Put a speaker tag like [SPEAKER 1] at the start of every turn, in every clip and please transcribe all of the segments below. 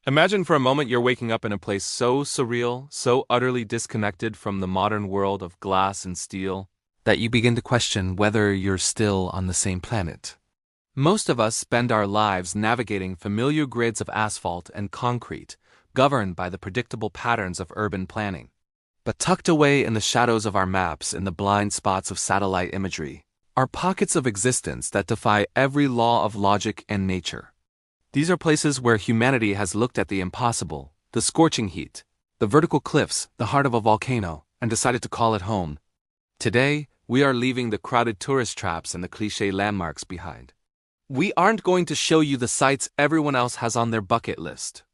[SPEAKER 1] Imagine for a moment you're waking up in a place so surreal, so utterly disconnected from the modern world of glass and steel, that you begin to question whether you're still on the same planet. Most of us spend our lives navigating familiar grids of asphalt and concrete, governed by the predictable patterns of urban planning. But tucked away in the shadows of our maps, in the blind spots of satellite imagery, are pockets of existence that defy every law of logic and nature. These are places where humanity has looked at the impossible, the scorching heat, the vertical cliffs, the heart of a volcano, and decided to call it home. Today, we are leaving the crowded tourist traps and the cliché landmarks behind. We aren't going to show you the sights everyone else has on their bucket list.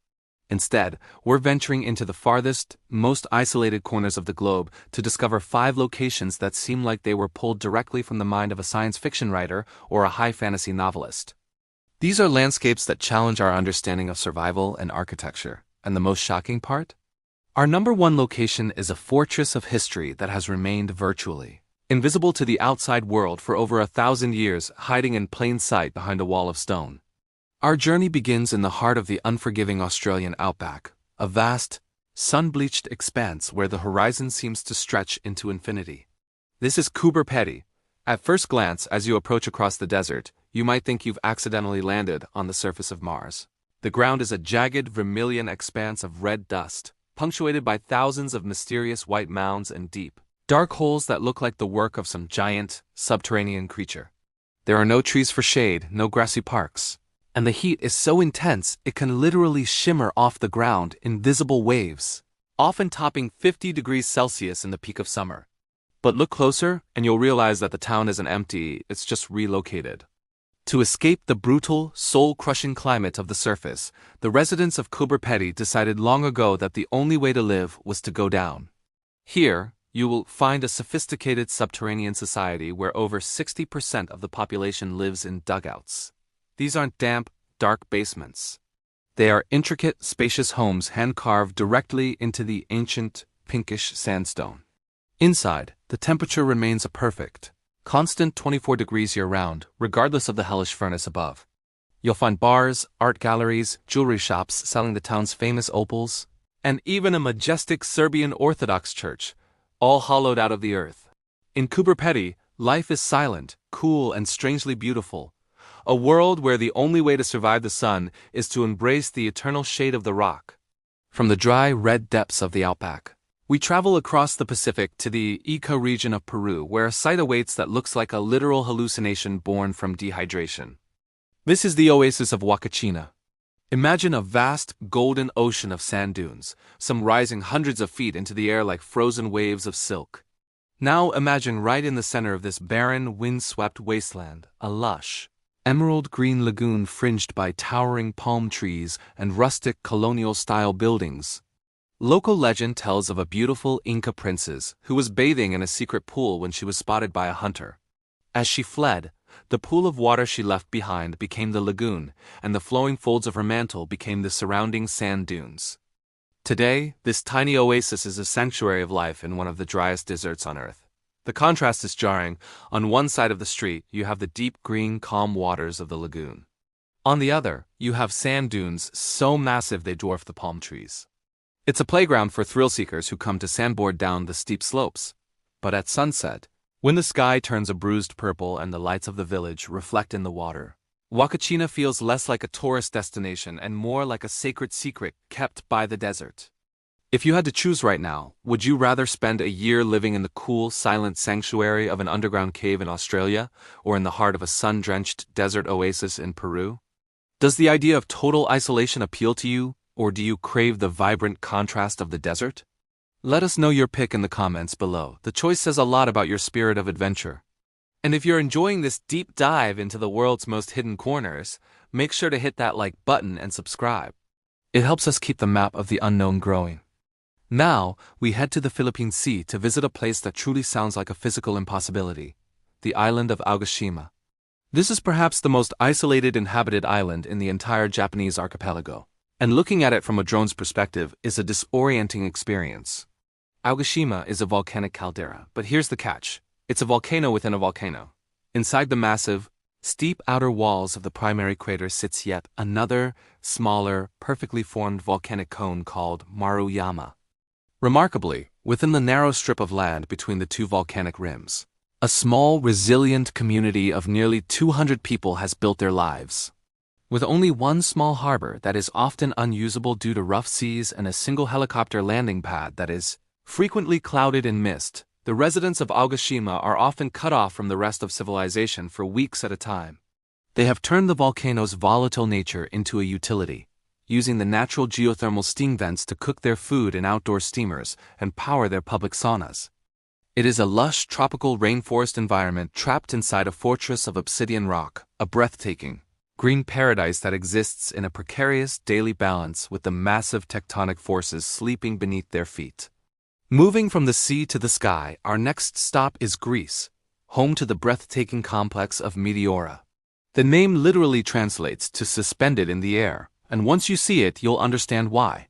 [SPEAKER 1] Instead, we're venturing into the farthest, most isolated corners of the globe to discover 5 locations that seem like they were pulled directly from the mind of a science fiction writer or a high fantasy novelist. These are landscapes that challenge our understanding of survival and architecture, and the most shocking part? Our number 1 location is a fortress of history that has remained virtually invisible to the outside world for over 1,000 years, hiding in plain sight behind a wall of stone. Our journey begins in the heart of the unforgiving Australian outback, a vast, sun-bleached expanse where the horizon seems to stretch into infinity. This is Coober Pedy. At first glance, as you approach across the desert, you might think you've accidentally landed on the surface of Mars. The ground is a jagged, vermilion expanse of red dust, punctuated by thousands of mysterious white mounds and deep, dark holes that look like the work of some giant, subterranean creature. There are no trees for shade, no grassy parks, and the heat is so intense it can literally shimmer off the ground in visible waves, often topping 50 degrees Celsius in the peak of summer. But look closer, and you'll realize that the town isn't empty, it's just relocated. To escape the brutal, soul-crushing climate of the surface, the residents of Coober Pedy decided long ago that the only way to live was to go down. Here, you will find a sophisticated subterranean society where over 60% of the population lives in dugouts. These aren't damp, dark basements. They are intricate, spacious homes hand-carved directly into the ancient, pinkish sandstone. Inside, the temperature remains a perfect, constant 24 degrees year-round, regardless of the hellish furnace above. You'll find bars, art galleries, jewelry shops selling the town's famous opals, and even a majestic Serbian Orthodox church, all hollowed out of the earth. In Coober Pedy, life is silent, cool, and strangely beautiful. A world where the only way to survive the sun is to embrace the eternal shade of the rock. From the dry, red depths of the outback, we travel across the Pacific to the Ica region of Peru, where a sight awaits that looks like a literal hallucination born from dehydration. This is the oasis of Huacachina. Imagine a vast, golden ocean of sand dunes, some rising hundreds of feet into the air like frozen waves of silk. Now imagine right in the center of this barren, wind-swept wasteland, a lush, emerald-green lagoon fringed by towering palm trees and rustic colonial-style buildings. Local legend tells of a beautiful Inca princess who was bathing in a secret pool when she was spotted by a hunter. As she fled, the pool of water she left behind became the lagoon, and the flowing folds of her mantle became the surrounding sand dunes. Today, this tiny oasis is a sanctuary of life in one of the driest deserts on Earth. The contrast is jarring. On one side of the street, you have the deep green, calm waters of the lagoon. On the other, you have sand dunes so massive they dwarf the palm trees. It's a playground for thrill-seekers who come to sandboard down the steep slopes. But at sunset, when the sky turns a bruised purple and the lights of the village reflect in the water, Huacachina feels less like a tourist destination and more like a sacred secret kept by the desert. If you had to choose right now, would you rather spend a year living in the cool, silent sanctuary of an underground cave in Australia or in the heart of a sun-drenched desert oasis in Peru? Does the idea of total isolation appeal to you, or do you crave the vibrant contrast of the desert? Let us know your pick in the comments below. The choice says a lot about your spirit of adventure. And if you're enjoying this deep dive into the world's most hidden corners, make sure to hit that like button and subscribe. It helps us keep the map of the unknown growing. Now, we head to the Philippine Sea to visit a place that truly sounds like a physical impossibility, the island of Aogashima. This is perhaps the most isolated inhabited island in the entire Japanese archipelago, and looking at it from a drone's perspective is a disorienting experience. Aogashima is a volcanic caldera, but here's the catch. It's a volcano within a volcano. Inside the massive, Steep outer walls of the primary crater sits yet another, smaller, perfectly formed volcanic cone called Maruyama. Remarkably, within the narrow strip of land between the two volcanic rims, a small, resilient community of nearly 200 people has built their lives. With only one small harbor that is often unusable due to rough seas and a single helicopter landing pad that is frequently clouded in mist, the residents of Aogashima are often cut off from the rest of civilization for weeks at a time. They have turned the volcano's volatile nature into a utility, using the natural geothermal steam vents to cook their food in outdoor steamers and power their public saunas. It is a lush tropical rainforest environment trapped inside a fortress of obsidian rock, a breathtaking, green paradise that exists in a precarious daily balance with the massive tectonic forces sleeping beneath their feet. Moving from the sea to the sky, our next stop is Greece, home to the breathtaking complex of Meteora. The name literally translates to suspended in the air, and once you see it, you'll understand why.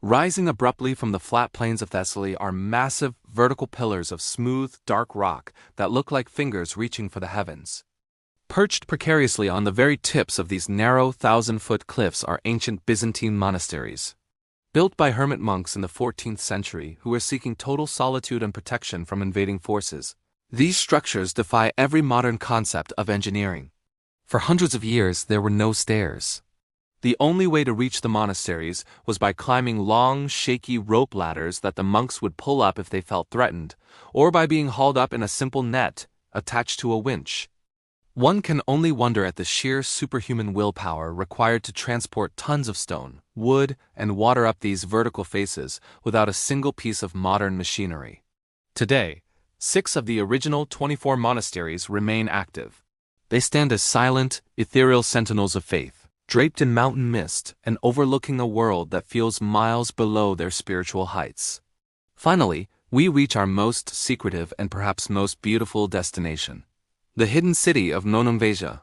[SPEAKER 1] Rising abruptly from the flat plains of Thessaly are massive, vertical pillars of smooth, dark rock that look like fingers reaching for the heavens. Perched precariously on the very tips of these narrow, 1,000-foot cliffs are ancient Byzantine monasteries. Built by hermit monks in the 14th century who were seeking total solitude and protection from invading forces, these structures defy every modern concept of engineering. For hundreds of years, there were no stairs. The only way to reach the monasteries was by climbing long, shaky rope ladders that the monks would pull up if they felt threatened, or by being hauled up in a simple net attached to a winch. One can only wonder at the sheer superhuman willpower required to transport tons of stone, wood, and water up these vertical faces without a single piece of modern machinery. Today, 6 of the original 24 monasteries remain active. They stand as silent, ethereal sentinels of faith, draped in mountain mist and overlooking a world that feels miles below their spiritual heights. Finally, we reach our most secretive and perhaps most beautiful destination, the hidden city of Monemvasia.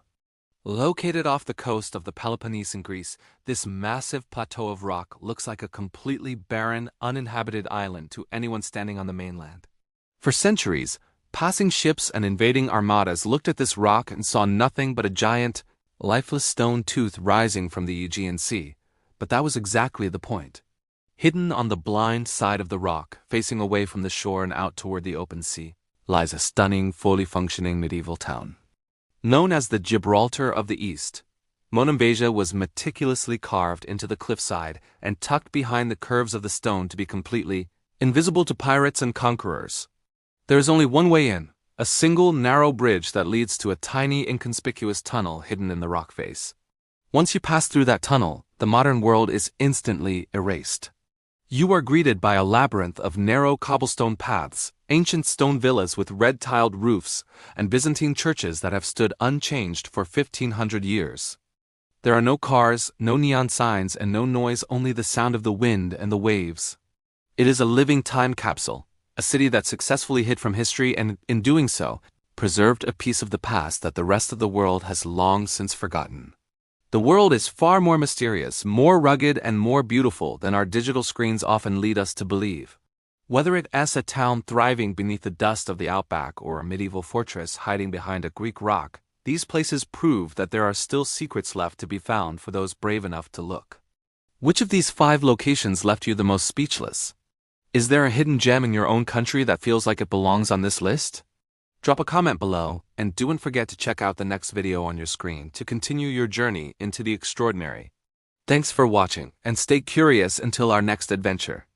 [SPEAKER 1] Located off the coast of the Peloponnese in Greece, this massive plateau of rock looks like a completely barren, uninhabited island to anyone standing on the mainland. For centuries, passing ships and invading armadas looked at this rock and saw nothing but a giant, lifeless stone tooth rising from the Aegean Sea, but that was exactly the point. Hidden on the blind side of the rock, facing away from the shore and out toward the open sea, lies a stunning, fully functioning medieval town. Known as the Gibraltar of the East, Monemvasia was meticulously carved into the cliffside and tucked behind the curves of the stone to be completely invisible to pirates and conquerors. There is only one way in, a single narrow bridge that leads to a tiny, inconspicuous tunnel hidden in the rock face. Once you pass through that tunnel, the modern world is instantly erased. You are greeted by a labyrinth of narrow cobblestone paths, ancient stone villas with red-tiled roofs, and Byzantine churches that have stood unchanged for 1,500 years. There are no cars, no neon signs, and no noise, only the sound of the wind and the waves. It is a living time capsule, a city that successfully hid from history and, in doing so, preserved a piece of the past that the rest of the world has long since forgotten. The world is far more mysterious, more rugged, and more beautiful than our digital screens often lead us to believe. Whether it's a town thriving beneath the dust of the outback or a medieval fortress hiding behind a Greek rock, these places prove that there are still secrets left to be found for those brave enough to look. Which of these 5 locations left you the most speechless? Is there a hidden gem in your own country that feels like it belongs on this list? Drop a comment below, and don't forget to check out the next video on your screen to continue your journey into the extraordinary. Thanks for watching, and stay curious until our next adventure.